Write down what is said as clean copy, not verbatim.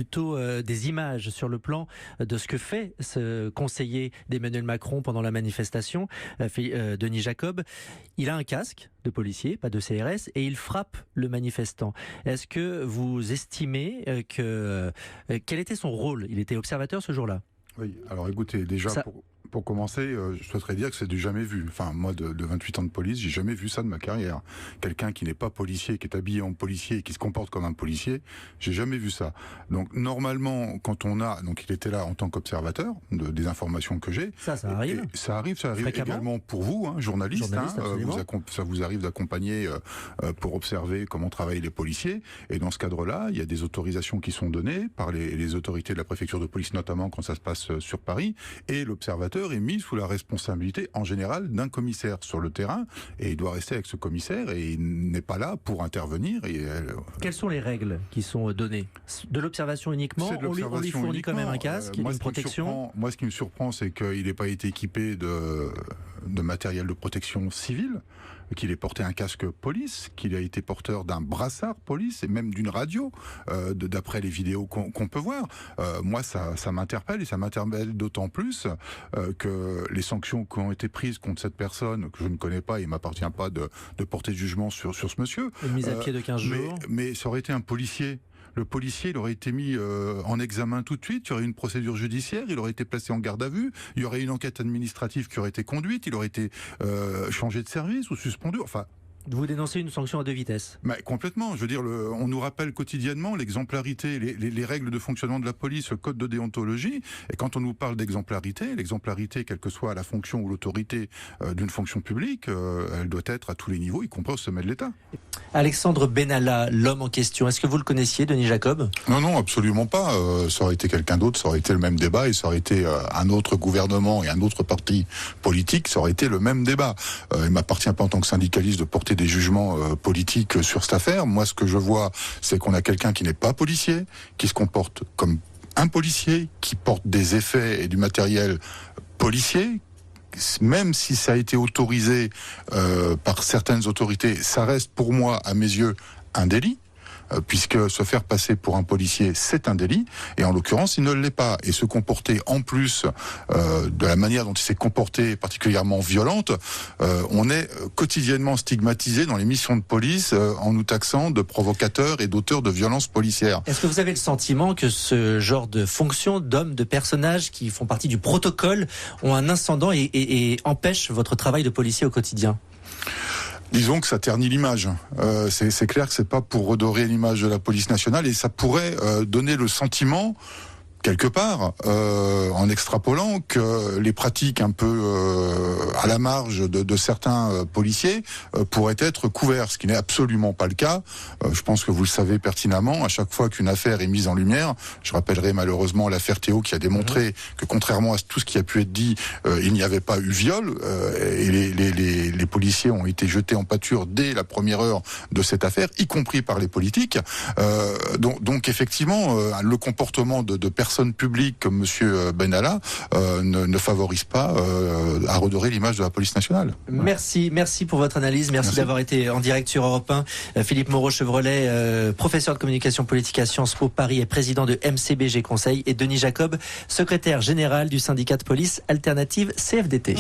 plutôt des images sur le plan de ce que fait ce conseiller d'Emmanuel Macron pendant la manifestation, Denis Jacob. Il a un casque de policier, pas de CRS, et il frappe le manifestant. Est-ce que vous estimez quel était son rôle? Il était observateur ce jour-là? Oui, alors écoutez, déjà pour commencer, je souhaiterais dire que c'est du jamais vu. Enfin, moi de 28 ans de police, j'ai jamais vu ça de ma carrière. Quelqu'un qui n'est pas policier, qui est habillé en policier et qui se comporte comme un policier, j'ai jamais vu ça. Donc normalement, quand donc il était là en tant qu'observateur des informations que j'ai. Ça arrive. Ça arrive également pour vous, journaliste. Ça vous arrive d'accompagner pour observer comment travaillent les policiers. Et dans ce cadre-là, il y a des autorisations qui sont données par les autorités de la préfecture de police, notamment quand ça se passe sur Paris, et l'observateur est mis sous la responsabilité en général d'un commissaire sur le terrain, et il doit rester avec ce commissaire et il n'est pas là pour intervenir. Quelles sont les règles qui sont données? De l'observation uniquement? On lui fournit quand même un casque, une protection? Moi, ce qui me surprend, c'est qu'il n'ait pas été équipé de matériel de protection civile, qu'il ait porté un casque police, qu'il a été porteur d'un brassard police et même d'une radio, d'après les vidéos qu'on peut voir. Moi, ça m'interpelle, et ça m'interpelle d'autant plus que les sanctions qui ont été prises contre cette personne, que je ne connais pas, il ne m'appartient pas de porter de jugement sur ce monsieur. Une mise à pied de 15 jours. Mais ça aurait été un policier. Le policier, il aurait été mis en examen tout de suite, il y aurait eu une procédure judiciaire, il aurait été placé en garde à vue, il y aurait eu une enquête administrative qui aurait été conduite, il aurait été changé de service ou suspendu, enfin... Vous dénoncez une sanction à deux vitesses? Mais complètement. Je veux dire, on nous rappelle quotidiennement l'exemplarité, les règles de fonctionnement de la police, le code de déontologie. Et quand on nous parle d'exemplarité, l'exemplarité, quelle que soit la fonction ou l'autorité d'une fonction publique, elle doit être à tous les niveaux, y compris au sommet de l'État. Alexandre Benalla, l'homme en question, est-ce que vous le connaissiez, Denis Jacob? Non, absolument pas. Ça aurait été quelqu'un d'autre, ça aurait été le même débat, et ça aurait été un autre gouvernement et un autre parti politique, ça aurait été le même débat. Il m'appartient pas en tant que syndicaliste de porter des jugements politiques sur cette affaire. Moi, ce que je vois, c'est qu'on a quelqu'un qui n'est pas policier, qui se comporte comme un policier, qui porte des effets et du matériel policier. Même si ça a été autorisé par certaines autorités, ça reste pour moi, à mes yeux, un délit. Puisque se faire passer pour un policier, c'est un délit, et en l'occurrence, il ne l'est pas. Et se comporter, en plus de la manière dont il s'est comporté, particulièrement violente, on est quotidiennement stigmatisé dans les missions de police en nous taxant de provocateurs et d'auteurs de violences policières. Est-ce que vous avez le sentiment que ce genre de fonction d'hommes, de personnages qui font partie du protocole ont un ascendant et empêchent votre travail de policier au quotidien ? Disons que ça ternit l'image. C'est clair que c'est pas pour redorer l'image de la police nationale, et ça pourrait donner le sentiment, quelque part, en extrapolant, que les pratiques un peu à la marge de certains policiers pourraient être couverts, ce qui n'est absolument pas le cas. Je pense que vous le savez pertinemment, à chaque fois qu'une affaire est mise en lumière, je rappellerai malheureusement l'affaire Théo qui a démontré que contrairement à tout ce qui a pu être dit, il n'y avait pas eu viol, et les policiers ont été jetés en pâture dès la première heure de cette affaire, y compris par les politiques. Donc effectivement, le comportement de personnes publiques comme Monsieur Benalla ne favorise pas à redorer l'image de la police nationale. Merci pour votre analyse. Merci d'avoir été en direct sur Europe 1. Philippe Moreau-Chevrolet, professeur de communication politique à Sciences Po Paris et président de MCBG Conseil, et Denis Jacob, secrétaire général du syndicat de police alternative CFDT.